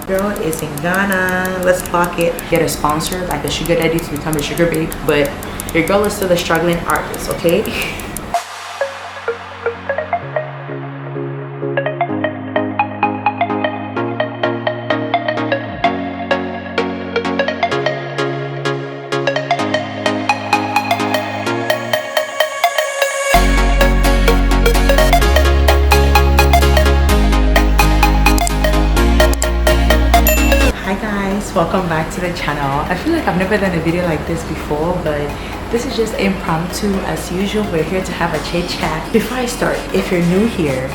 Girl is in Ghana. Let's clock it. Get a sponsor like a sugar daddy to become a sugar babe, but your girl is still a struggling artist, okay? Welcome back to the channel. I feel like I've never done a video like this before, but this is just impromptu as usual. We're here to have a chit chat. Before I start, if you're new here,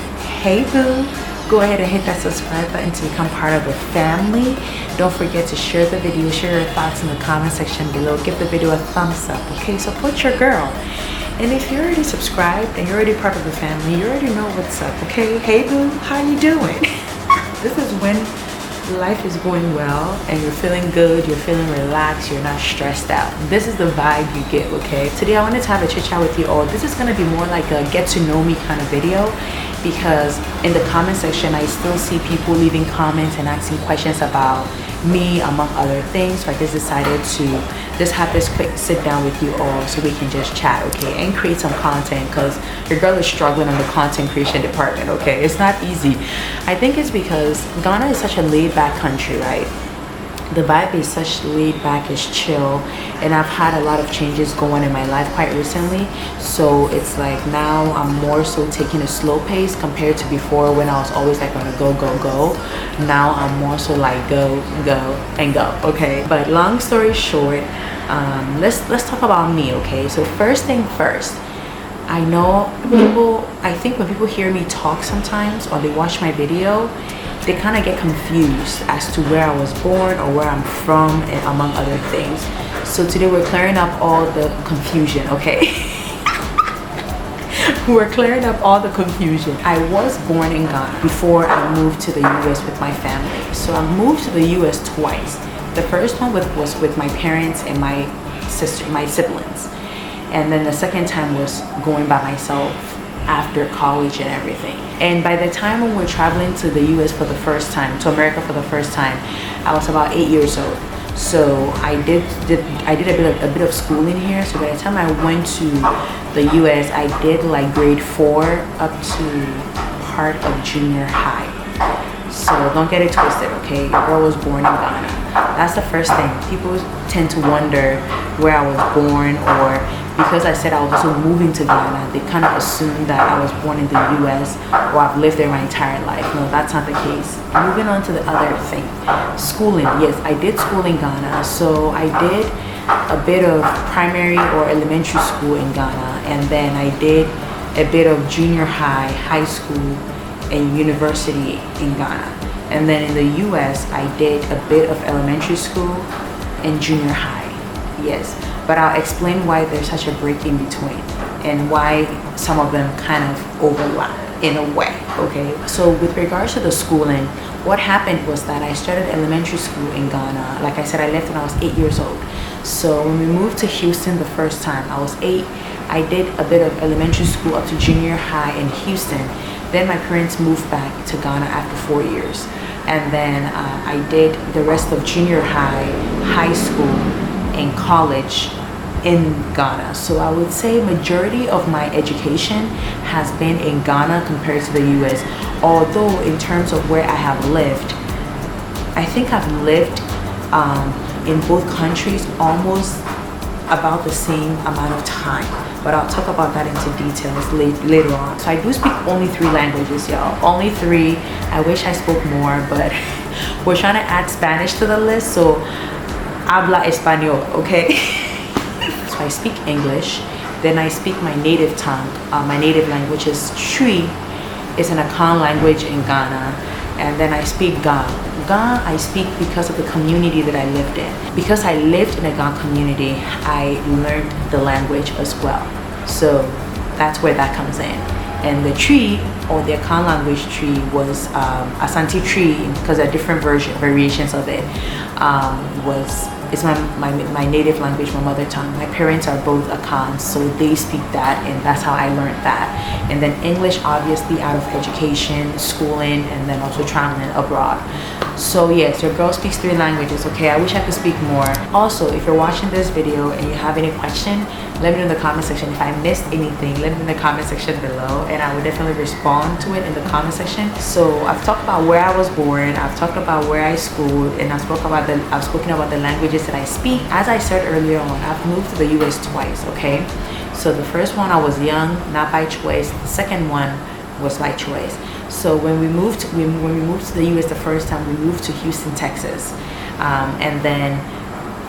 hey boo, go ahead and hit that subscribe button to become part of the family. Don't forget to share the video, share your thoughts in the comment section below. Give the video a thumbs up, okay? Support your girl. And if you're already subscribed and you're already part of the family, you already know what's up, okay? Hey boo, how you doing? This is when life is going well and you're feeling good, you're feeling relaxed, you're not stressed out. This is the vibe you get, okay? Today I wanted to have a chit chat with you all. This is going to be more like a get to know me kind of video, because in the comment section I still see people leaving comments and asking questions about me among other things. So I just decided to just have this quick sit down with you all so we can just chat, okay, and create some content, because your girl is struggling on the content creation department, okay? It's not easy. I think it's because Ghana is such a laid back country, right? The vibe is such laid back, it's chill, and I've had a lot of changes going in my life quite recently. So it's like now I'm more so taking a slow pace compared to before when I was always like on a go, go, go. Now I'm more so like go, go, and go, okay? But long story short, let's talk about me, okay? So first thing first, I know people, I think when people hear me talk sometimes or they watch my video, they kind of get confused as to where I was born or where I'm from, and among other things. So today we're clearing up all the confusion, okay? We're clearing up all the confusion. I was born in Ghana before I moved to the US with my family. So I moved to the US twice. The first one was with my parents and my siblings. And then the second time was going by myself after college and everything. And by the time when we're traveling to the US for the first time, to America for the first time, I was about 8 years old. So I did a bit of schooling here. So by the time I went to the US, I did like grade 4 up to part of junior high. So don't get it twisted, okay? Your girl was born in Ghana. That's the first thing. People tend to wonder where I was born, or because I said I was also moving to Ghana, they kind of assume that I was born in the US or I've lived there my entire life. No, that's not the case. Moving on to the other thing. Schooling. Yes, I did school in Ghana. So I did a bit of primary or elementary school in Ghana, and then I did a bit of junior high, high school, and university in Ghana. And then in the US, I did a bit of elementary school and junior high. Yes, but I'll explain why there's such a break in between and why some of them kind of overlap in a way, okay? So with regards to the schooling, what happened was that I started elementary school in Ghana. Like I said, I left when I was 8 years old. So when we moved to Houston the first time, I was 8. I did a bit of elementary school up to junior high in Houston. Then my parents moved back to Ghana after 4 years. And then I did the rest of junior high, high school, and college in Ghana. So I would say majority of my education has been in Ghana compared to the US. Although in terms of where I have lived, I think I've lived in both countries almost about the same amount of time. But I'll talk about that into details later on. So I do speak only 3 languages, y'all. Only 3. I wish I spoke more, but we're trying to add Spanish to the list, so habla español, okay? So I speak English, then I speak my native tongue. My native language is Twi. It's an Akan language in Ghana. And then I speak Ga. Ga I speak because of the community that I lived in. Because I lived in a Ga community, I learned the language as well. So that's where that comes in. And the Twi, or the Akan language Twi, was Asante Twi, because there are different variations of it. It's my native language, my mother tongue. My parents are both Akan, so they speak that, and that's how I learned that. And then English, obviously, out of education, schooling, and then also traveling abroad. So yes, your girl speaks 3 languages, okay? I wish I could speak more. Also, if you're watching this video and you have any question, let me know in the comment section. If I missed anything, let me know in the comment section below, and I will definitely respond to it in the comment section. So I've talked about where I was born, I've talked about where I schooled, and I've spoken about the languages that I speak. As I said earlier on, I've moved to the US twice, okay? So the first one I was young, not by choice. The second one was by choice. So when we moved to the US the first time, we moved to Houston, Texas, and then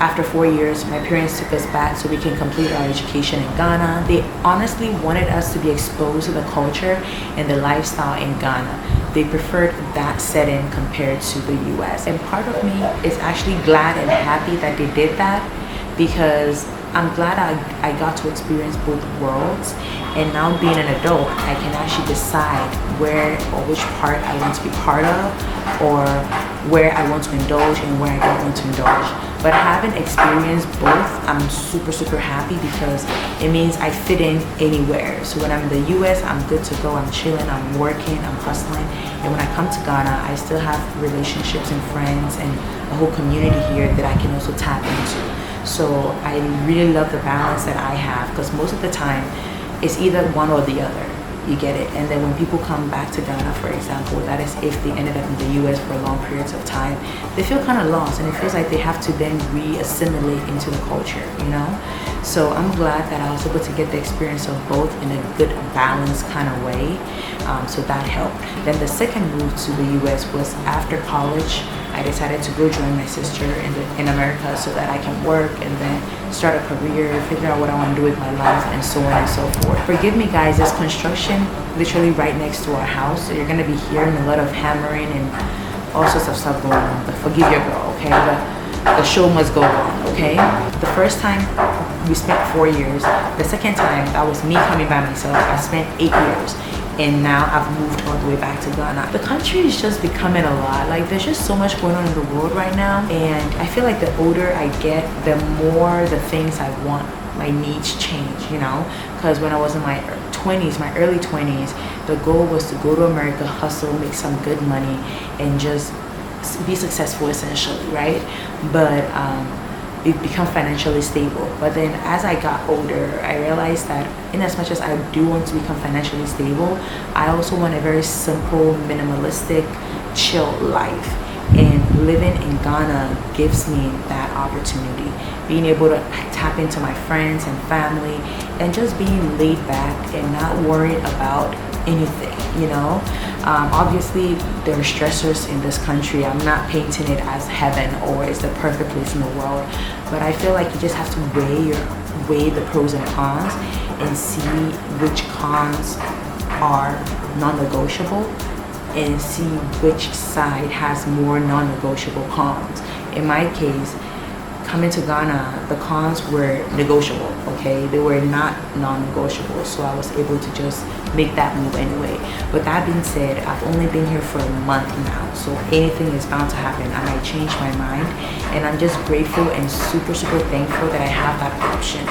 after 4 years, my parents took us back so we can complete our education in Ghana. They honestly wanted us to be exposed to the culture and the lifestyle in Ghana. They preferred that setting compared to the US. And part of me is actually glad and happy that they did that, because I'm glad I got to experience both worlds. And now being an adult, I can actually decide where or which part I want to be part of, or where I want to indulge and where I don't want to indulge. But having experienced both, I'm super happy, because it means I fit in anywhere. So when I'm in the US, I'm good to go, I'm chilling, I'm working, I'm hustling. And when I come to Ghana, I still have relationships and friends and a whole community here that I can also tap into. So I really love the balance that I have, because most of the time it's either one or the other. You get it? And then when people come back to Ghana, for example, that is if they ended up in the US for long periods of time, they feel kind of lost, and it feels like they have to then re-assimilate into the culture, you know? So I'm glad that I was able to get the experience of both in a good balanced kind of way. So that helped. Then the second move to the US was after college. I decided to go join my sister in America so that I can work and then start a career, figure out what I want to do with my life, and so on and so forth. Forgive me guys, there's construction literally right next to our house, so you're going to be hearing a lot of hammering and all sorts of stuff going on, but forgive your girl, okay? But the show must go on, okay? The first time we spent 4 years. The second time, that was me coming by myself. I spent 8 years. And now I've moved all the way back to Ghana. The country is just becoming a lot. Like, there's just so much going on in the world right now. And I feel like the older I get, the more the things I want, my needs change, you know? Because when I was in my 20s, my early 20s, the goal was to go to America, hustle, make some good money, and just be successful essentially, right? But it become financially stable. But then as I got older, I realized that in as much as I do want to become financially stable, I also want a very simple, minimalistic, chill life. And living in Ghana gives me that opportunity. Being able to tap into my friends and family and just being laid back and not worried about anything, you know? Obviously, there are stressors in this country. I'm not painting it as heaven or it's the perfect place in the world, but I feel like you just have to weigh the pros and cons and see which cons are non-negotiable and see which side has more non-negotiable cons. In my case, coming to Ghana, the cons were negotiable, okay? They were not non-negotiable, so I was able to just make that move anyway. But that being said, I've only been here for a month now, so anything is bound to happen. I might change my mind, and I'm just grateful and super thankful that I have that option.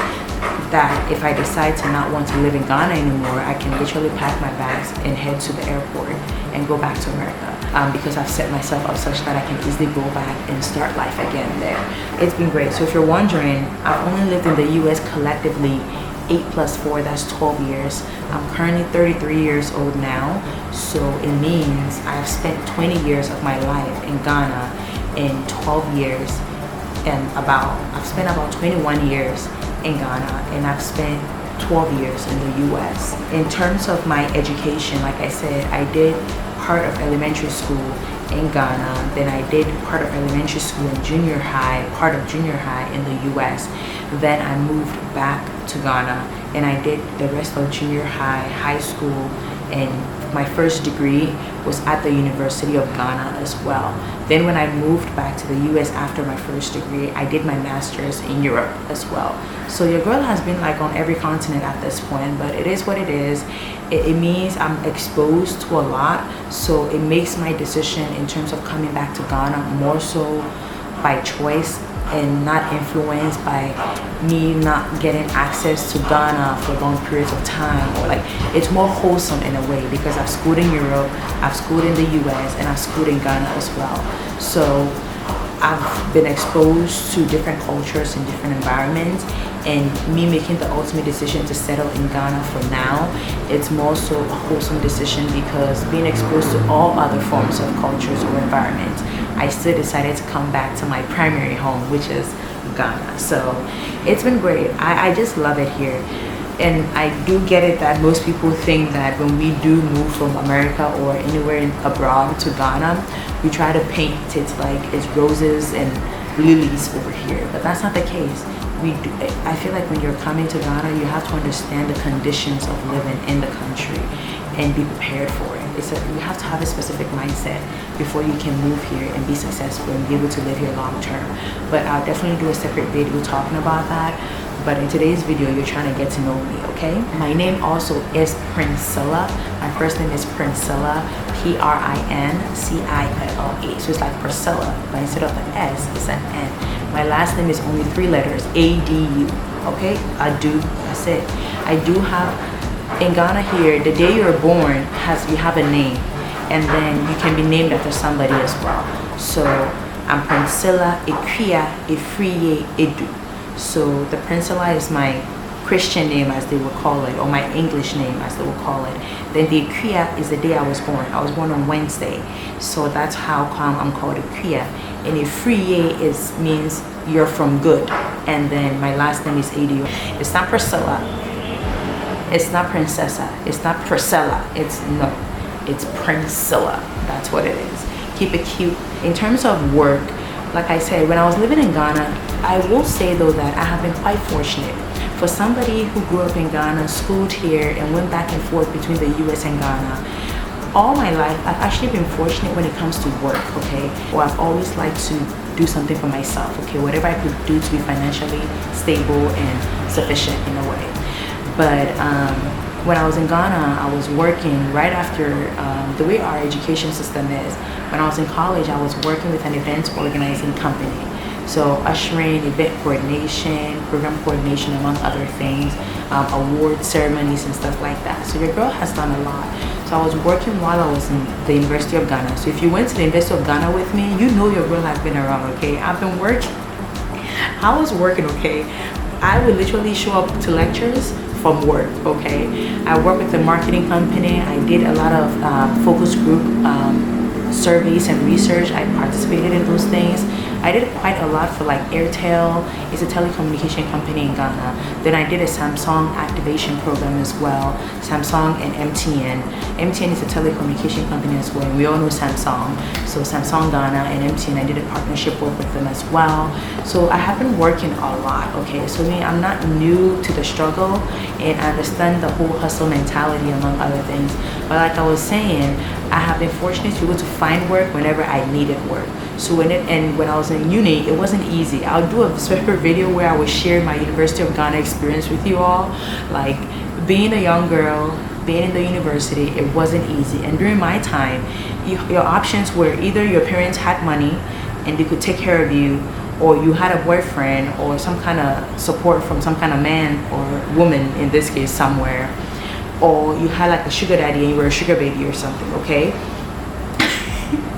That if I decide to not want to live in Ghana anymore, I can literally pack my bags and head to the airport and go back to America. Because I've set myself up such that I can easily go back and start life again there. It's been great. So if you're wondering, I've only lived in the US collectively 8 plus 4, that's 12 years. I'm currently 33 years old now, so it means I've spent 20 years of my life in Ghana in 12 years, and I've spent about 21 years in Ghana, and I've spent 12 years in the US. In terms of my education, like I said, I did part of elementary school in Ghana, then I did part of elementary school and junior high, part of junior high in the US. Then I moved back to Ghana and I did the rest of junior high, high school, and my first degree was at the University of Ghana as well. Then when I moved back to the US after my first degree, I did my master's in Europe as well. So your girl has been like on every continent at this point, but it is what it is. It means I'm exposed to a lot, so it makes my decision in terms of coming back to Ghana more so by choice and not influenced by me not getting access to Ghana for long periods of time, or like it's more wholesome in a way because I've schooled in Europe, I've schooled in the US, and I've schooled in Ghana as well. So I've been exposed to different cultures and different environments, and me making the ultimate decision to settle in Ghana for now, it's more so a wholesome decision because being exposed to all other forms of cultures or environments, I still decided to come back to my primary home, which is Ghana. So it's been great. I just love it here. And I do get it that most people think that when we do move from America or anywhere abroad to Ghana, we try to paint it like it's roses and lilies over here, but that's not the case. I feel like when you're coming to Ghana, you have to understand the conditions of living in the country and be prepared for it. You have to have a specific mindset before you can move here and be successful and be able to live here long term. But I'll definitely do a separate video talking about that. But in today's video, you're trying to get to know me, okay? My name also is Princilla. My first name is Princilla, Princilla. So it's like Priscilla, but instead of an S, it's an N. My last name is only 3 letters, ADU, okay? Adu, that's it. I do have, in Ghana here, the day you're born, you have a name, and then you can be named after somebody as well. So I'm Princilla Ikria Ifriye Edu. So the Princilla is my Christian name, as they would call it, or my English name, as they would call it. Then the Ikria is the day I was born. I was born on Wednesday, so that's how come I'm called Ikria. And Ifriye means you're from good. And then my last name is Edu. It's not Priscilla. It's not Princessa. It's not Priscilla. It's Princilla. That's what it is. Keep it cute. In terms of work, like I said, when I was living in Ghana, I will say though that I have been quite fortunate. For somebody who grew up in Ghana, schooled here, and went back and forth between the US and Ghana, all my life I've actually been fortunate when it comes to work, okay? Or I've always liked to do something for myself, okay? Whatever I could do to be financially stable and sufficient in a way. But when I was in Ghana, I was working right after the way our education system is. When I was in college, I was working with an event organizing company. So ushering, event coordination, program coordination, among other things, award ceremonies and stuff like that. So your girl has done a lot. So I was working while I was in the University of Ghana. So if you went to the University of Ghana with me, you know your girl has been around, okay? I've been working. I was working, okay? I would literally show up to lectures from work, okay? I work with a marketing company. I did a lot of focus group surveys and research. I participated in those things. I did quite a lot for like Airtel. It's a telecommunication company in Ghana. Then I did a Samsung activation program as well. Samsung and MTN. MTN is a telecommunication company as well. We all know Samsung. So Samsung Ghana and MTN, I did a partnership work with them as well. So I have been working a lot, okay? So I'm not new to the struggle, and I understand the whole hustle mentality among other things. But like I was saying, I have been fortunate to be able to find work whenever I needed work. So when I was in uni, it wasn't easy. I'll do a separate video where I will share my University of Ghana experience with you all. Like being a young girl, being in the university, it wasn't easy. And during my time, your options were either your parents had money and they could take care of you, or you had a boyfriend or some kind of support from some kind of man or woman, in this case somewhere, or you had like a sugar daddy and you were a sugar baby or something, okay?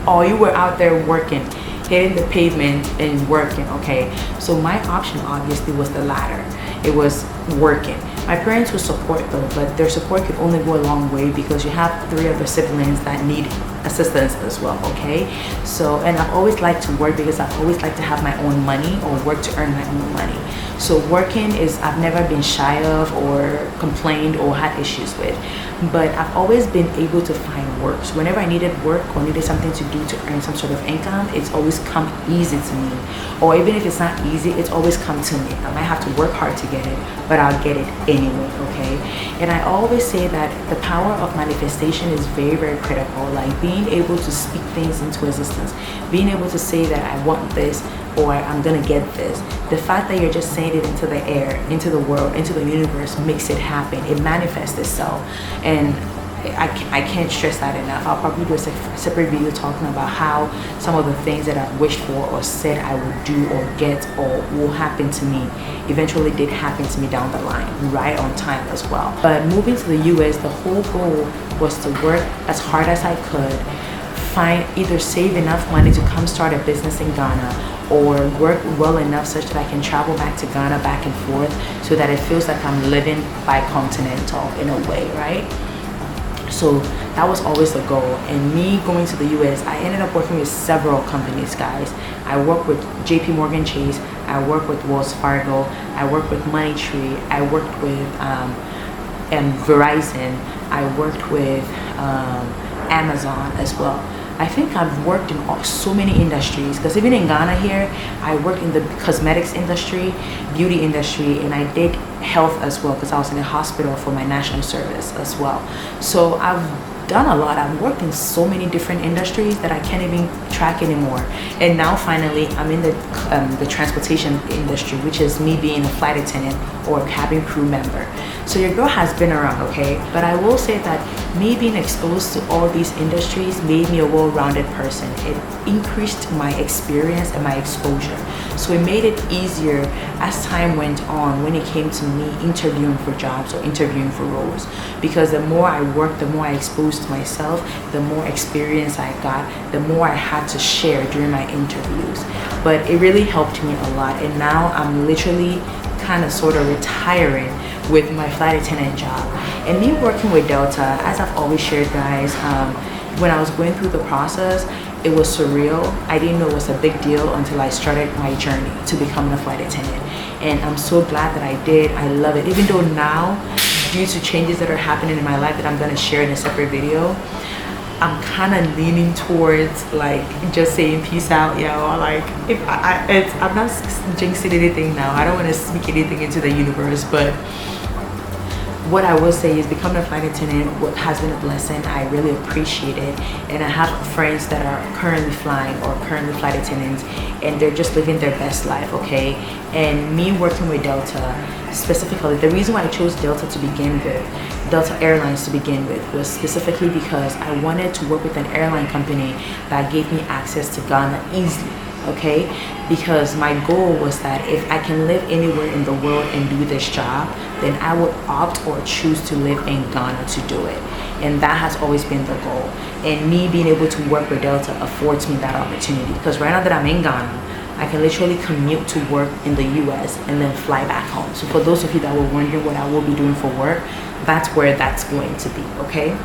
Or you were out there working, hitting the pavement and working, okay? So my option obviously was the latter. It was working. My parents would support though, but their support could only go a long way because you have 3 other siblings that need assistance as well, okay? So, and I've always liked to work because I've always liked to have my own money or work to earn my own money. So working is, I've never been shy of or complained or had issues with, but I've always been able to find work. So whenever I needed work or needed something to do to earn some sort of income, it's always come easy to me. Or even if it's not easy, it's always come to me. I might have to work hard to get it, but I'll get it anyway, okay? And I always say that the power of manifestation is very, very critical. Like being able to speak things into existence, being able to say that I want this or I'm gonna get this. The fact that you're just saying it into the air, into the world, into the universe makes it happen. It manifests itself. And I can't stress that enough. I'll probably do a separate video talking about how some of the things that I've wished for or said I would do or get or will happen to me eventually did happen to me down the line, right on time as well. But moving to the US, the whole goal was to work as hard as I could, either save enough money to come start a business in Ghana, or work well enough such that I can travel back to Ghana back and forth, so that it feels like I'm living bi-continental in a way, right? So that was always the goal. And me going to the US, I ended up working with several companies, guys. I worked with JP Morgan Chase, I worked with Wells Fargo, I worked with Moneytree, I worked with Verizon, I worked with Amazon as well. I think I've worked in so many industries, because even in Ghana here, I worked in the cosmetics industry, beauty industry, and I did health as well, because I was in a hospital for my national service as well. So I've done a lot. I've worked in so many different industries that I can't even track anymore. And now finally I'm in the transportation industry, which is me being a flight attendant or a cabin crew member. So your girl has been around, okay? But I will say that me being exposed to all these industries made me a well-rounded person. It increased my experience and my exposure. So it made it easier as time went on when it came to me interviewing for jobs or interviewing for roles. Because the more I worked, the more I exposed myself, the more experience I got, the more I had to share during my interviews. But it really helped me a lot. And now I'm literally kind of sort of retiring with my flight attendant job. And me working with Delta, as I've always shared, guys, when I was going through the process, it was surreal. I didn't know it was a big deal until I started my journey to becoming a flight attendant. And I'm so glad that I did. I love it. Even though now, due to changes that are happening in my life that I'm going to share in a separate video, I'm kind of leaning towards like just saying peace out, yo. Like, if I'm not jinxing anything now. I don't want to speak anything into the universe, but what I will say is becoming a flight attendant has been a blessing. I really appreciate it. And I have friends that are currently flying or currently flight attendants, and they're just living their best life, okay? And me working with Delta, specifically, the reason why I chose Delta to begin with, Delta Airlines to begin with, was specifically because I wanted to work with an airline company that gave me access to Ghana easily. Okay, because my goal was that if I can live anywhere in the world and do this job, then I would opt or choose to live in Ghana to do it. And that has always been the goal. And me being able to work with Delta affords me that opportunity, because right now that I'm in Ghana, I can literally commute to work in the US and then fly back home. So for those of you that were wondering what I will be doing for work, that's where that's going to be, okay?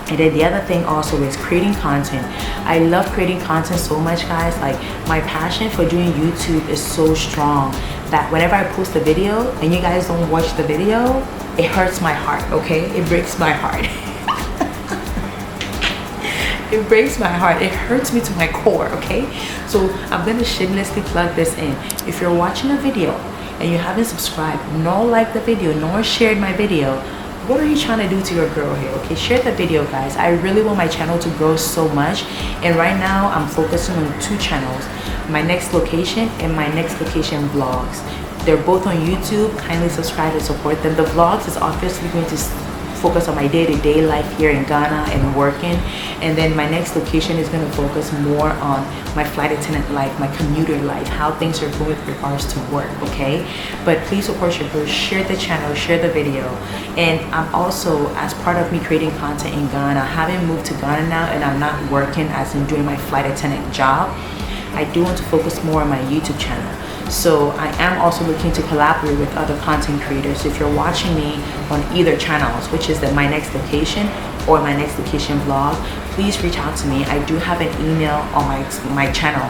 And then the other thing also is creating content. I love creating content so much, guys. Like, my passion for doing YouTube is so strong that whenever I post a video and you guys don't watch the video, it hurts my heart, okay? It breaks my heart. It breaks my heart. It hurts me to my core, okay? So I'm gonna shamelessly plug this in. If you're watching a video and you haven't subscribed, nor liked the video, nor shared my video, what are you trying to do to your girl here? Okay, share the video, guys. I really want my channel to grow so much, and right now I'm focusing on 2 channels, My Next Location and My Next Location Vlogs. They're both on YouTube. Kindly subscribe and support them. The vlogs is obviously going to focus on my day-to-day life here in Ghana and working, and then My Next Location is going to focus more on my flight attendant life, my commuter life, how things are going with regards to work, okay? But please support your girl, share the channel, share the video. And I'm also, as part of me creating content in Ghana, having moved to Ghana now and I'm not working as in doing my flight attendant job, I do want to focus more on my YouTube channel. So I am also looking to collaborate with other content creators. So if you're watching me on either channels, which is the My Next Location or My Next Location Vlog, please reach out to me. I do have an email on my channel.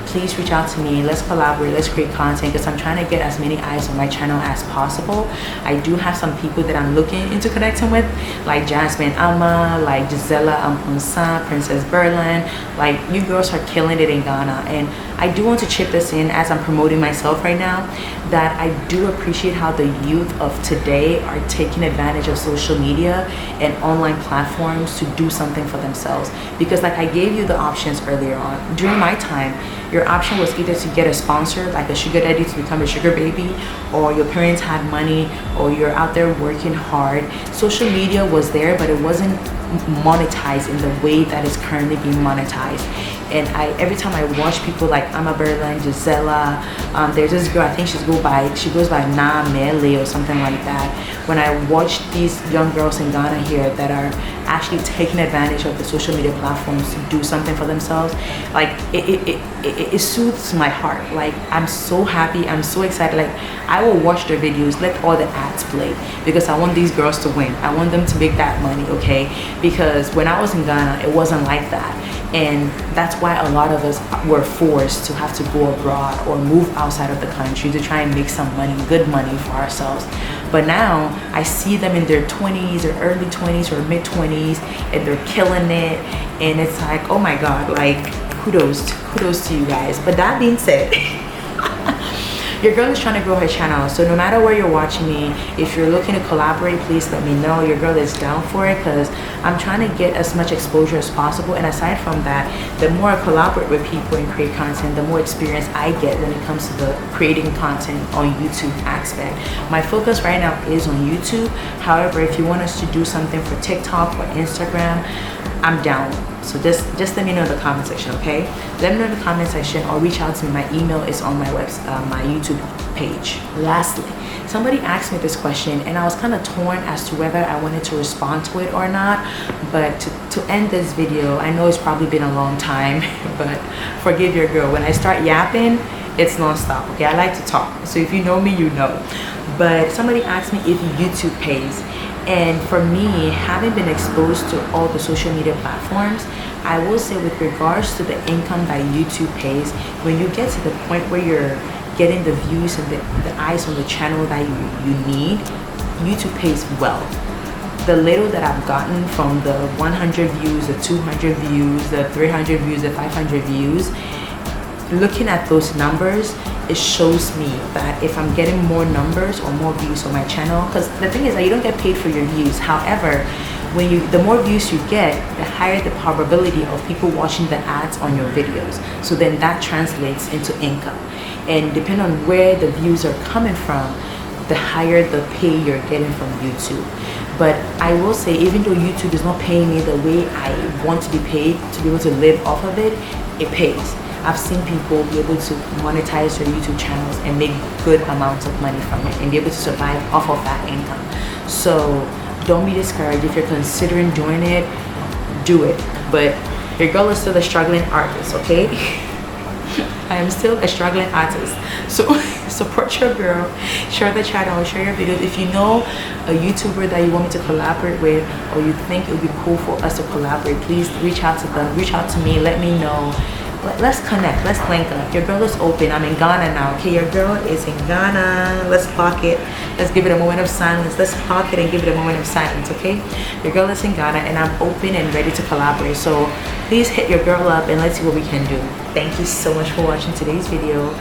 Please reach out to me. Let's collaborate. Let's create content, because I'm trying to get as many eyes on my channel as possible. I do have some people that I'm looking into connecting with, like Jasmine Ama, like Gisela Ampunsa, Princess Berlin. Like, you girls are killing it in Ghana. And I do want to chip this in as I'm promoting myself right now, that I do appreciate how the youth of today are taking advantage of social media and online platforms to do something for themselves. Because like I gave you the options earlier on, during my time, your your option was either to get a sponsor, like a sugar daddy to become a sugar baby, or your parents had money, or you're out there working hard. Social media was there, but it wasn't monetized in the way that is currently being monetized. And every time I watch people like Ama Berlin, Gisela, there's this girl, I think she goes by Na Mele or something like that. When I watch these young girls in Ghana here that are actually taking advantage of the social media platforms to do something for themselves, like it soothes my heart. Like, I'm so happy, I'm so excited. Like, I will watch their videos, let all the ads play, because I want these girls to win. I want them to make that money, okay? Because when I was in Ghana, it wasn't like that. And that's why a lot of us were forced to have to go abroad or move outside of the country to try and make some money, good money for ourselves. But now I see them in their 20s or early 20s or mid 20s, and they're killing it. And it's like, oh my God, like, kudos to you guys. But that being said, your girl is trying to grow her channel. So no matter where you're watching me, if you're looking to collaborate, please let me know. Your girl is down for it, because I'm trying to get as much exposure as possible. And aside from that, the more I collaborate with people and create content, the more experience I get when it comes to the creating content on YouTube aspect. My focus right now is on YouTube. However, if you want us to do something for TikTok or Instagram, I'm down. So just let me know in the comment section, okay? Let me know in the comment section, or reach out to me. My email is on my website, my YouTube page. Lastly, somebody asked me this question, and I was kind of torn as to whether I wanted to respond to it or not. But to end this video, I know it's probably been a long time, but forgive your girl. When I start yapping, it's non-stop, okay? I like to talk. So if you know me, you know. But somebody asked me if YouTube pays. And for me, having been exposed to all the social media platforms, I will say with regards to the income that YouTube pays, when you get to the point where you're getting the views and the eyes on the channel that you need, YouTube pays well. The little that I've gotten from the 100 views, the 200 views, the 300 views, the 500 views, looking at those numbers, it shows me that if I'm getting more numbers or more views on my channel, because the thing is that you don't get paid for your views. However, the more views you get, the higher the probability of people watching the ads on your videos. So then that translates into income. And depending on where the views are coming from, the higher the pay you're getting from YouTube. But I will say, even though YouTube is not paying me the way I want to be paid to be able to live off of it, it pays. I've seen people be able to monetize their YouTube channels and make good amounts of money from it and be able to survive off of that income. So don't be discouraged. If you're considering doing it, do it. But your girl is still a struggling artist, okay? I am still a struggling artist. So support your girl, share the channel, share your videos. If you know a YouTuber that you want me to collaborate with, or you think it would be cool for us to collaborate, please reach out to them, reach out to me, let me know. Let's connect, let's link up. Your girl is open. I'm in Ghana now, okay? Your girl is in Ghana. Let's park it. Let's give it a moment of silence. Let's park it and give it a moment of silence, okay? Your girl is in Ghana, and I'm open and ready to collaborate. So please hit your girl up and let's see what we can do. Thank you so much for watching today's video.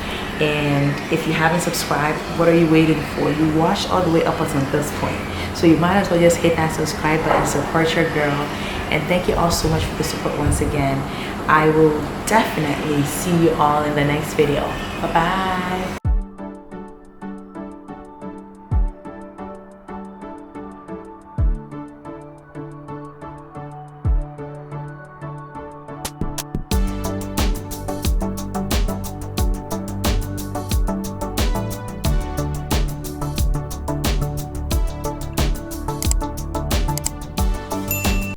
And if you haven't subscribed, what are you waiting for? You watched all the way up until this point. So you might as well just hit that subscribe button, support your girl. And thank you all so much for the support once again. I will definitely see you all in the next video. Bye-bye.